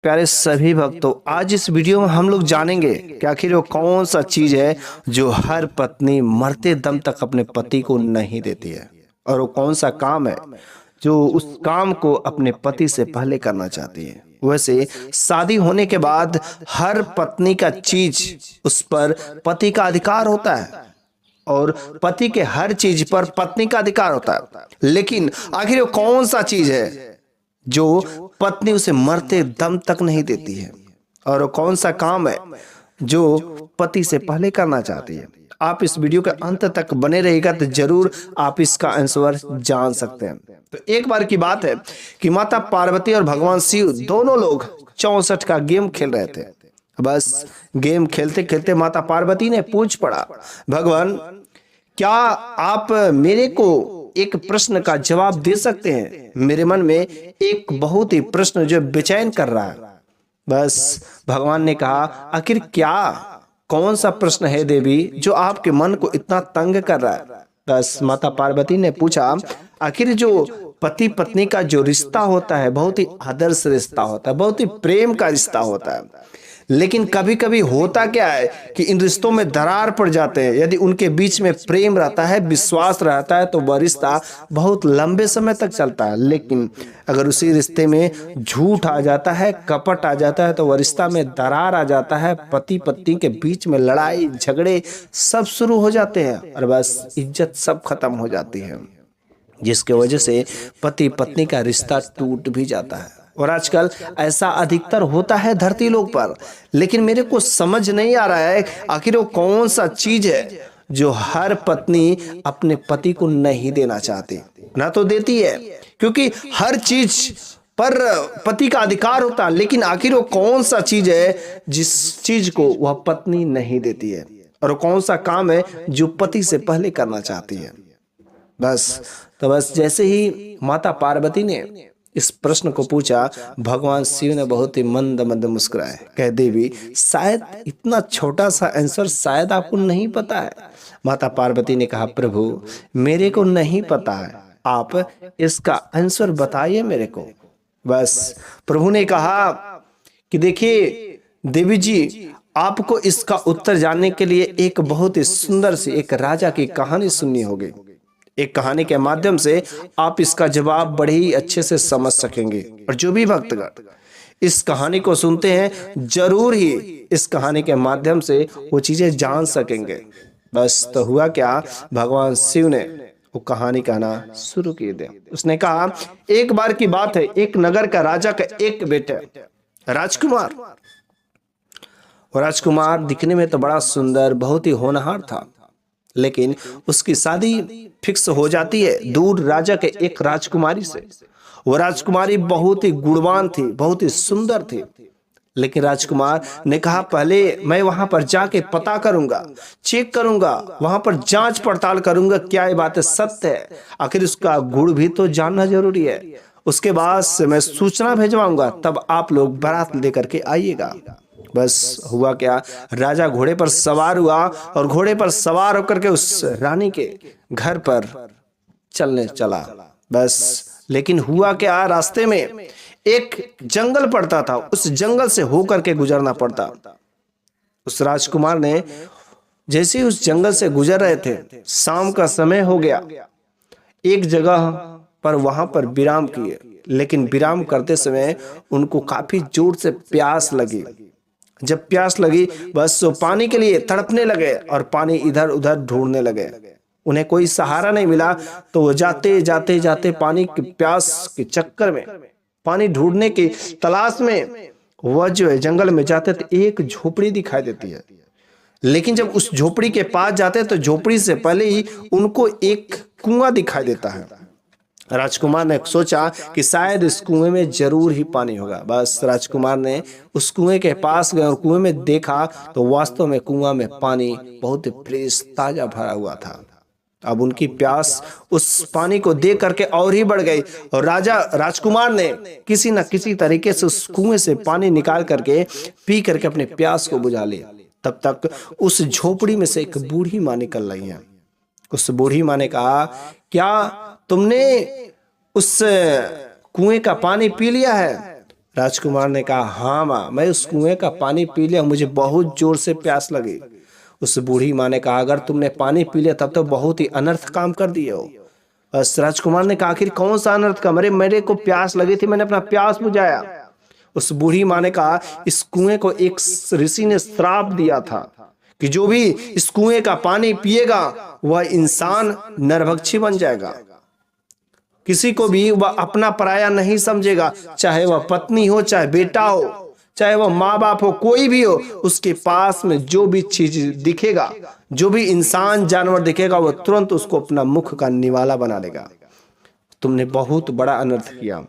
प्यारे सभी भक्तों, आज इस वीडियो में हम लोग जानेंगे कि आखिर वो कौन सा चीज है जो हर पत्नी मरते दम तक अपने पति को नहीं देती है, और वो कौन सा काम है जो उस काम को अपने पति से पहले करना चाहती है। वैसे शादी होने के बाद हर पत्नी का चीज उस पर पति का अधिकार होता है और पति के हर चीज पर पत्नी का अधिकार होता है, लेकिन आखिर वो कौन सा चीज है जो पत्नी उसे मरते दम तक नहीं देती है, और कौन सा काम है जो पति से पहले करना चाहती है। आप इस वीडियो के अंत तक बने रहेगा तो जरूर आप इसका आंसर जान सकते हैं। तो एक बार की बात है कि माता पार्वती और भगवान शिव दोनों लोग 64 का गेम खेल रहे थे। बस गेम खेलते खेलते माता पार्वती ने पूछ पड़ा, भगवान क्या आप मेरे को एक प्रश्न का जवाब दे सकते हैं? मेरे मन में एक बहुत ही प्रश्न जो बेचैन कर रहा है। बस भगवान ने कहा, आखिर क्या कौन सा प्रश्न है देवी जो आपके मन को इतना तंग कर रहा है? बस माता पार्वती ने पूछा, आखिर जो पति पत्नी का जो रिश्ता होता है बहुत ही आदर्श रिश्ता होता है, बहुत ही प्रेम का रिश्ता होता है, लेकिन कभी कभी होता क्या है कि इन रिश्तों में दरार पड़ जाते हैं। यदि उनके बीच में प्रेम रहता है, विश्वास रहता है, तो वह रिश्ता बहुत लंबे समय तक चलता है। लेकिन अगर उसी रिश्ते में झूठ आ जाता है, कपट आ जाता है, तो वह रिश्ता में दरार आ जाता है। पति पत्नी के बीच में लड़ाई झगड़े सब शुरू हो जाते हैं और बस इज्जत सब खत्म हो जाती है, जिसके वजह से पति पत्नी का रिश्ता टूट भी जाता है। और आजकल ऐसा अधिकतर होता है धरती लोक पर, लेकिन मेरे को समझ नहीं आ रहा है आखिर वो कौन सा चीज है जो हर पत्नी अपने पति को नहीं देना चाहती। ना तो देती है क्योंकि हर चीज पर पति का अधिकार होता है, लेकिन आखिर वो कौन सा चीज है जिस चीज को वह पत्नी नहीं देती है, और वो कौन सा काम है जो पति से पहले करना चाहती है। बस जैसे ही माता पार्वती ने इस प्रश्न को पूछा, भगवान शिव ने बहुत ही मंद मंद मुस्कुराए, कह देवी शायद इतना छोटा सा आंसर शायद आपको नहीं पता है। माता पार्वती ने कहा, प्रभु मेरे को नहीं पता है, आप इसका आंसर बताइए मेरे को। बस प्रभु ने कहा कि देखिए देवी जी, आपको इसका उत्तर जानने के लिए एक बहुत ही सुंदर सी एक राजा की कहानी सुननी होगी। एक कहानी के माध्यम से आप इसका जवाब बड़े ही अच्छे से समझ सकेंगे, और जो भी भक्तगण इस कहानी को सुनते हैं जरूर ही इस कहानी के माध्यम से वो चीजें जान सकेंगे। बस तो हुआ क्या, भगवान शिव ने वो कहानी कहना शुरू की दे। उसने कहा, एक बार की बात है, एक नगर का राजा का एक बेटा राजकुमार, और राजकुमार दिखने में तो बड़ा सुंदर बहुत ही होनहार था, लेकिन उसकी शादी फिक्स हो जाती है दूर राजा के एक राजकुमारी से। वो राजकुमारी बहुत ही गुणवान थी, बहुत ही सुंदर थी, लेकिन राजकुमार ने कहा, पहले मैं वहां पर जाके पता करूंगा, चेक करूंगा, वहां पर जांच पड़ताल करूंगा क्या ये बात सत्य है, आखिर उसका गुण भी तो जानना जरूरी है। उसके बाद से मैं सूचना भेजवाऊंगा, तब आप लोग बारात लेकर के आइएगा। बस हुआ क्या, राजा घोड़े पर सवार हुआ और घोड़े पर सवार होकर के उस रानी के घर पर चलने चला। बस लेकिन हुआ क्या, रास्ते में एक जंगल पड़ता था, उस जंगल से होकर के गुजरना पड़ता। उस राजकुमार ने जैसे ही उस जंगल से गुजर रहे थे, शाम का समय हो गया। एक जगह पर वहां पर विराम किए, लेकिन विराम करते समय उनको काफी जोर से प्यास लगी। जब प्यास लगी, बस वो पानी के लिए तड़पने लगे और पानी इधर उधर ढूंढने लगे। उन्हें कोई सहारा नहीं मिला, तो वो जाते जाते जाते पानी की प्यास के चक्कर में, पानी ढूंढने की तलाश में वह जो है जंगल में जाते तो एक झोपड़ी दिखाई देती है। लेकिन जब उस झोपड़ी के पास जाते तो झोपड़ी से पहले ही उनको एक कुआं दिखाई देता है। राजकुमार ने सोचा कि शायद इस कुएं में जरूर ही पानी होगा। बस राजकुमार ने उस कुएं के पास गए और कुएं में देखा तो वास्तव में कुआं में पानी बहुत ही फ्रेश ताजा भरा हुआ था। अब उनकी प्यास उस पानी को देख करके और ही बढ़ गई, और राजकुमार ने किसी न किसी तरीके से उस कुएं से पानी निकाल करके पी करके अपने प्यास को बुझा लिया। तब तक उस झोपड़ी में से एक बूढ़ी माँ निकल रही है। उस बूढ़ी माँ ने कहा, क्या तुमने उस कुएं का पानी पी लिया है? राजकुमार ने कहा, हाँ माँ, मैं उस कुएं का पानी पी लिया, मुझे बहुत जोर से प्यास लगी। उस बूढ़ी माँ ने कहा, अगर तुमने पानी पी लिया तब तो बहुत ही अनर्थ काम कर दिए हो। बस राजकुमार ने कहा, आखिर कौन सा अनर्थ काम? अरे मेरे को प्यास लगी थी, मैंने अपना प्यास बुझाया। उस बूढ़ी माँ ने कहा, इस कुएं को एक ऋषि ने श्राप दिया था कि जो भी इस कुएं का पानी पिएगा वह इंसान नरभक्षी बन जाएगा। किसी को भी वह अपना पराया नहीं समझेगा, चाहे वह पत्नी हो, चाहे बेटा हो, चाहे वह माँ बाप हो, कोई भी हो। उसके पास में जो भी चीज दिखेगा, जो भी इंसान जानवर दिखेगा, वह तुरंत उसको अपना मुख का निवाला बना लेगा। तुमने बहुत बड़ा अनर्थ किया।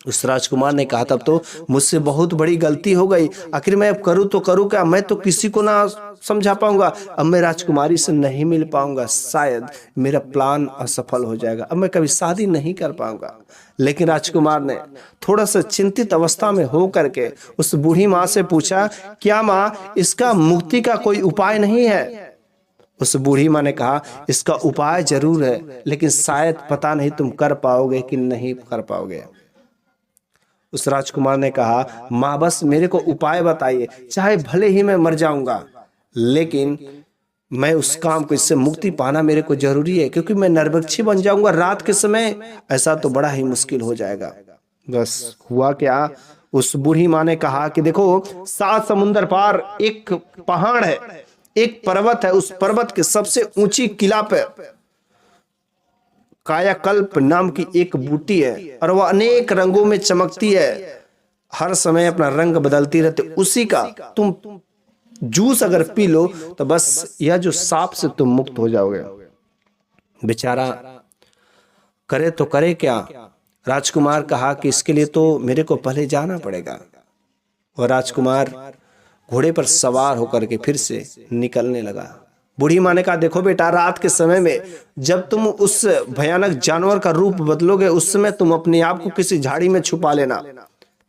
उस राजकुमार ने कहा, तब तो मुझसे बहुत बड़ी गलती हो गई, आखिर मैं अब करूँ तो करूँ क्या? मैं तो किसी को ना समझा पाऊंगा, अब मैं राजकुमारी से नहीं मिल पाऊंगा, शायद मेरा प्लान असफल हो जाएगा, अब मैं कभी शादी नहीं कर पाऊंगा। लेकिन राजकुमार ने थोड़ा सा चिंतित अवस्था में हो करके उस बूढ़ी माँ से पूछा, क्या माँ, इसका मुक्ति का कोई उपाय नहीं है? उस बूढ़ी माँ ने कहा, इसका उपाय जरूर है, लेकिन शायद पता नहीं तुम कर पाओगे कि नहीं कर पाओगे। उस राजकुमार ने कहा, माँ बस मेरे को उपाय बताइए, चाहे भले ही मैं मर जाऊंगा, लेकिन मैं उस काम को, इससे मुक्ति पाना मेरे को जरूरी है, क्योंकि मैं नरभक्षी बन जाऊंगा रात के समय, ऐसा तो बड़ा ही मुश्किल हो जाएगा। बस हुआ क्या, उस बूढ़ी माँ ने कहा कि देखो, 7 समुंदर पार एक पहाड़ है, एक पर्वत है, उस पर्वत के सबसे ऊंची किला पे कायाकल्प नाम की एक बूटी है, और वह अनेक रंगों में चमकती है, हर समय अपना रंग बदलती रहती। उसी का तुम जूस अगर पी लो तो बस यह जो सांप से तुम मुक्त हो जाओगे। बेचारा करे तो करे क्या? राजकुमार कहा कि इसके लिए तो मेरे को पहले जाना पड़ेगा। और राजकुमार घोड़े पर सवार होकर के फिर से निकलने लगा। बूढ़ी माँ ने कहा, देखो बेटा, रात के समय में जब तुम उस भयानक जानवर का रूप बदलोगे, उस समय तुम अपने आप को किसी झाड़ी में छुपा लेना,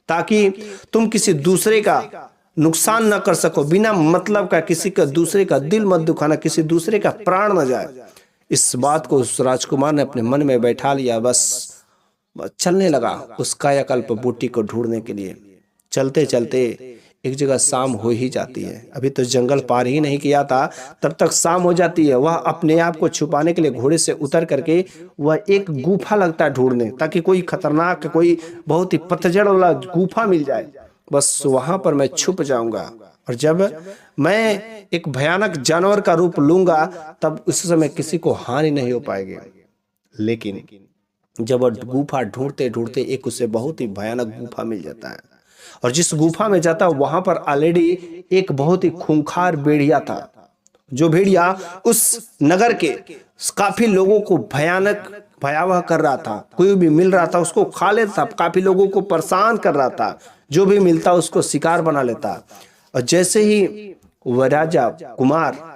ताकि तुम किसी दूसरे का नुकसान न कर सको, बिना मतलब का किसी का दूसरे का दिल मत दुखाना, किसी दूसरे का प्राण न जाए। इस बात को उस राजकुमार ने अपने मन में बैठा लिया। बस चलने लगा उस कायाकल्प बूटी को ढूंढने के लिए। चलते चलते एक जगह शाम हो ही जाती है। अभी तो जंगल पार ही नहीं किया था, तब तक शाम हो जाती है। वह अपने आप को छुपाने के लिए घोड़े से उतर करके वह एक गुफा लगता है ढूंढने, ताकि कोई खतरनाक, कोई बहुत ही पतझड़ वाला गुफा मिल जाए, बस वहां पर मैं छुप जाऊंगा। और जब मैं एक भयानक जानवर का रूप लूंगा, तब उस समय किसी को हानि नहीं हो पाएगी। लेकिन जब वह गुफा ढूंढते ढूंढते एक उसे बहुत ही भयानक गुफा मिल जाता है, और जिस गुफा में जाता है वहां पर ऑलरेडी एक बहुत ही खूंखार भेड़िया था। जो भेड़िया उस नगर के काफी लोगों को भयावह कर रहा था, कोई भी मिल रहा था उसको खा लेता, काफी लोगों को परेशान कर रहा था, जो भी मिलता उसको शिकार बना लेता। और जैसे ही वह राजा कुमार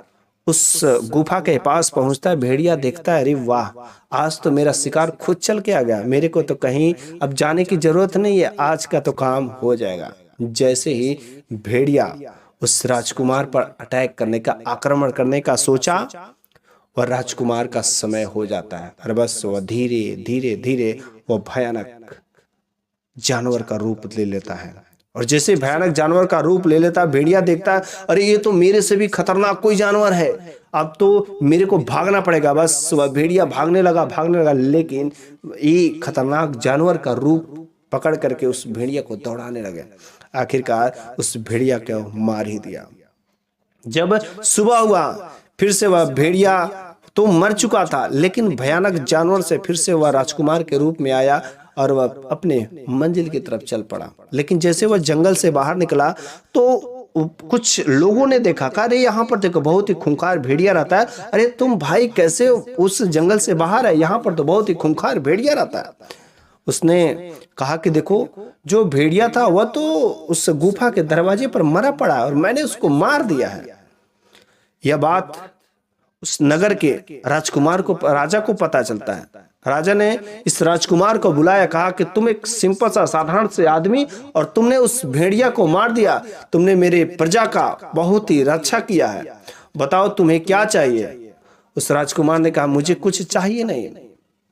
उस गुफा के पास पहुंचता है, भेड़िया देखता है, अरे वाह, आज तो मेरा शिकार खुद चल के आ गया, मेरे को तो कहीं अब जाने की जरूरत नहीं है, आज का तो काम हो जाएगा। जैसे ही भेड़िया उस राजकुमार पर अटैक करने का, आक्रमण करने का सोचा, वह राजकुमार का समय हो जाता है। और बस वह धीरे धीरे धीरे वह भयानक जानवर का रूप ले लेता है। और जैसे भयानक जानवर का रूप ले लेता, भेड़िया देखता है, अरे ये तो मेरे से भी खतरनाक कोई जानवर है, अब तो मेरे को भागना पड़ेगा। बस वह भेड़िया भागने लगा, लेकिन ये खतरनाक जानवर का रूप पकड़ करके उस भेड़िया को दौड़ाने लगे। आखिरकार उस भेड़िया को मार ही दिया। जब सुबह हुआ, फिर से वह भेड़िया तो मर चुका था, लेकिन भयानक जानवर से फिर से वह राजकुमार के रूप में आया और वह अपने मंजिल की तरफ चल पड़ा। लेकिन जैसे वह जंगल से बाहर निकला तो कुछ लोगों ने देखा, अरे यहाँ पर देखो बहुत ही खूंखार भेड़िया रहता है, अरे तुम भाई कैसे उस जंगल से बाहर है, यहाँ पर तो बहुत ही खूंखार भेड़िया रहता है। उसने कहा कि देखो, जो भेड़िया था वह तो उस गुफा के दरवाजे पर मरा पड़ा और मैंने उसको मार दिया है। यह बात उस नगर के राजकुमार को, राजा को पता चलता है। राजा ने इस राजकुमार को बुलाया, कहा कि तुम एक सिंपल सा साधारण से आदमी और तुमने उस भेड़िया को मार दिया, तुमने मेरे प्रजा का बहुत ही रक्षा किया है, बताओ तुम्हें क्या चाहिए। उस राजकुमार ने कहा, मुझे कुछ चाहिए नहीं,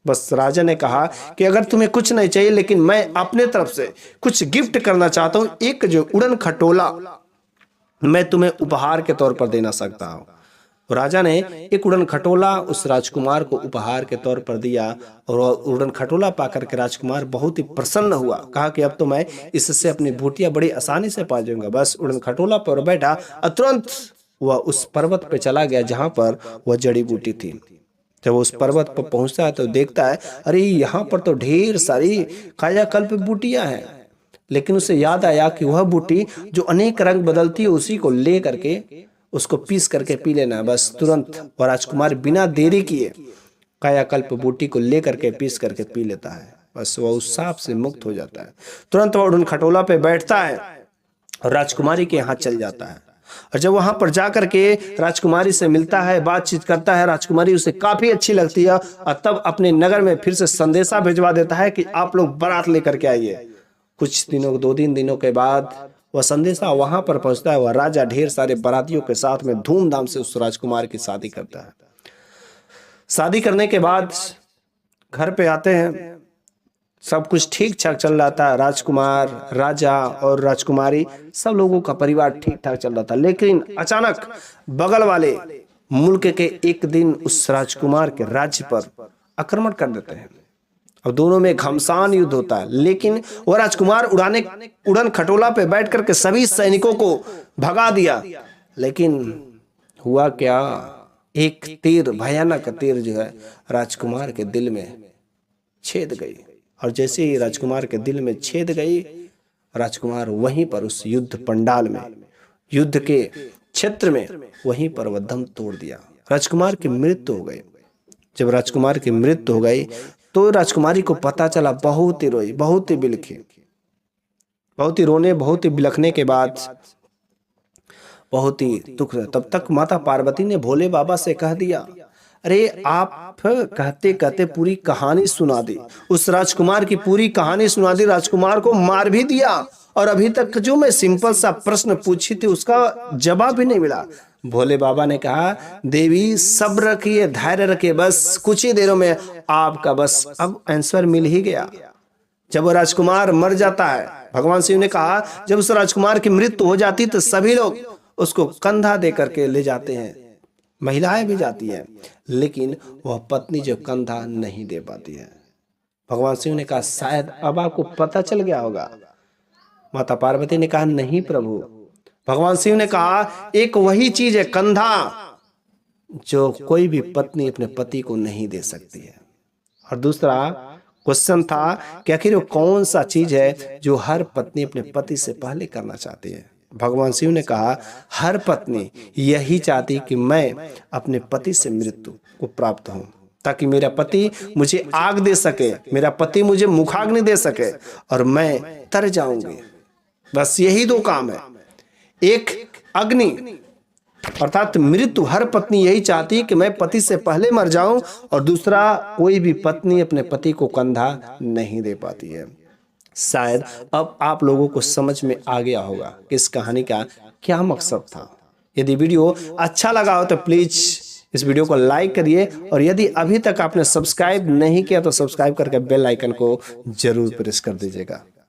बस राजा ने कहा कि अगर तुम्हें कुछ नहीं चाहिए, लेकिन मैं अपने तरफ से कुछ गिफ्ट करना चाहता हूं, एक जो उड़न खटोला मैं तुम्हें उपहार के तौर पर देना सकता हूं। राजा ने एक उड़न खटोला उस राजकुमार को उपहार के तौर पर दिया, और उड़न खटोला पाकर के राजकुमार बहुत ही प्रसन्न हुआ। कहा कि अब तो मैं इससे अपनी बूटियां बड़ी आसानी से पा जाऊंगा। बस उड़न खटोला पर बैठा और तुरंत वह उस पर्वत पे चला गया जहां पर वह जड़ी बूटी थी। जब वो उस पर्वत पर पहुंचता है तो देखता है, अरे यहाँ पर तो ढेर सारी कायाकल्प बूटियां हैं। लेकिन उसे याद आया कि वह बूटी जो अनेक रंग बदलती है उसी को ले करके उसको पीस करके पी लेना है। बस तुरंत और राजकुमार बिना देरी किए कायाकल्प बूटी को ले करके पीस करके पी लेता है। बस वह उस सांप से मुक्त हो जाता है। तुरंत वह उड़न खटोला पे बैठता है और राजकुमारी के यहाँ चल जाता है। और जब वहां पर जाकर के राजकुमारी से मिलता है, बातचीत करता है, राजकुमारी उसे काफी अच्छी लगती है और तब अपने नगर में फिर से संदेशा भिजवा देता है कि आप लोग बारात लेकर के आइए। कुछ दिनों 2-3 दिनों के बाद वह संदेशा वहां पर पहुंचता है। वह राजा ढेर सारे बारातियों के साथ में धूमधाम से उस राजकुमार की शादी करता है। शादी करने के बाद घर पे आते हैं, सब कुछ ठीक ठाक चल रहा था। राजकुमार, राजा और राजकुमारी सब लोगों का परिवार ठीक ठाक चल रहा था। लेकिन अचानक बगल वाले मुल्क के एक दिन उस राजकुमार के राज्य पर आक्रमण कर देते हैं और दोनों में घमासान युद्ध होता है। लेकिन वह राजकुमार उड़न खटोला पे बैठ करके सभी सैनिकों को भगा दिया। लेकिन हुआ क्या, एक तीर, भयानक तीर जो है राजकुमार के दिल में छेद गई। और जैसे ही राजकुमार के दिल में छेद गई, राजकुमार वहीं पर उस युद्ध पंडाल में, युद्ध के क्षेत्र में वहीं पर वह दम तोड़ दिया। राजकुमार की मृत्यु हो गई। जब राजकुमार की मृत्यु हो गई तो राजकुमारी को पता चला, बहुत ही रोई, बहुत ही बिलखी, बहुत ही रोने, बहुत ही बिलखने के बाद बहुत ही दुख। तब तक माता पार्वती ने भोले बाबा से कह दिया, अरे आप कहते कहते पूरी कहानी सुना दी, उस राजकुमार की पूरी कहानी सुना दी, राजकुमार को मार भी दिया और अभी तक जो मैं सिंपल सा प्रश्न पूछी थी उसका जवाब भी नहीं मिला। भोले बाबा ने कहा, देवी सब्र रखिए, धैर्य रखिए, बस कुछ ही देरों में आपका बस अब आंसर मिल ही गया। जब वो राजकुमार मर जाता है, भगवान शिव ने कहा जब उस राजकुमार की मृत्यु हो जाती तो सभी लोग उसको कंधा दे करके ले जाते हैं, महिलाएं भी जाती हैं, लेकिन वह पत्नी जो कंधा नहीं दे पाती है। भगवान शिव ने कहा शायद अब आपको पता चल गया होगा। माता पार्वती ने कहा नहीं प्रभु। भगवान शिव ने कहा एक वही चीज है कंधा जो कोई भी पत्नी अपने पति को नहीं दे सकती है। और दूसरा क्वेश्चन था कि आखिर वो कौन सा चीज है जो हर पत्नी अपने पति से पहले करना चाहती है। भगवान शिव ने कहा हर पत्नी यही चाहती कि मैं अपने पति से मृत्यु को प्राप्त हूं, ताकि मेरा पति मुझे आग दे सके, मेरा पति मुझे मुखाग्नि दे सके और मैं तर जाऊंगी। बस यही दो काम है, एक अग्नि अर्थात मृत्यु, हर पत्नी यही चाहती है कि मैं पति से पहले मर जाऊं, और दूसरा कोई भी पत्नी अपने पति को कंधा नहीं दे पाती है। शायद अब आप लोगों को समझ में आ गया होगा कि इस कहानी का क्या मकसद था। यदि वीडियो अच्छा लगा हो तो प्लीज इस वीडियो को लाइक करिए, और यदि अभी तक आपने सब्सक्राइब नहीं किया तो सब्सक्राइब करके बेल आइकन को जरूर प्रेस कर दीजिएगा।